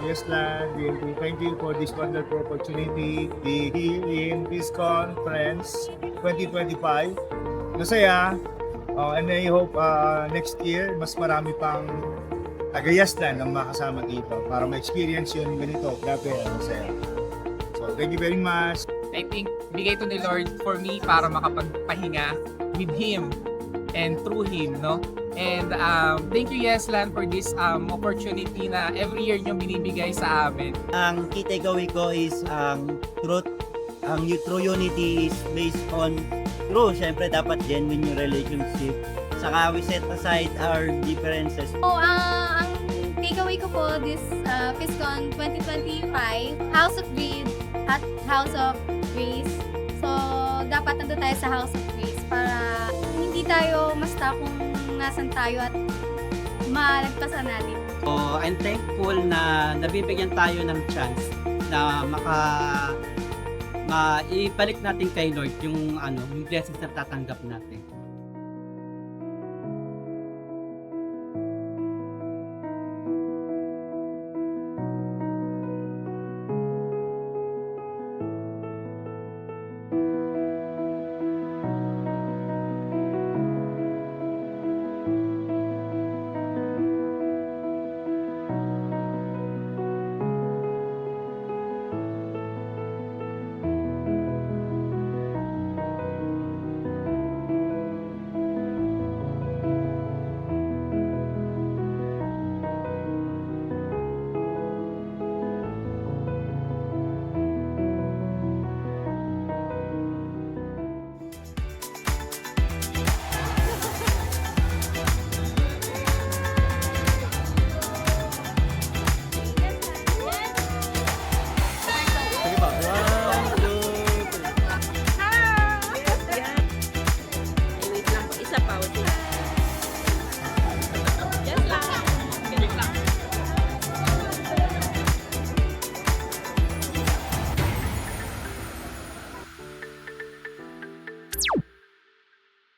Yes, Lan. We thank you for this wonderful opportunity. Be here in this conference 2025. Masaya. And I hope next year, mas marami pang taga-Yaslan ang makasama dito para ma-experience yun ganito. Grabe, masaya. So, thank you very much. I think bigay to ni Lord for me para makapagpahinga with Him and through Him, no? And thank you, Yeslan, for this opportunity na every year nyo binibigay sa amin. Ang key takeaway ko is truth. Ang true unity is based on true. Siyempre dapat genuine yung relationship. Saka we set aside our differences. So, ang takeaway ko po this FISCON 2025, House of Greed at House of Grace. So, dapat nandun tayo sa House of Grace para hindi tayo masta kung nasan tayo at malagpasan natin. So, I'm thankful na nabibigyan tayo ng chance na maibalik natin kay Lord yung blessings na tatanggap natin.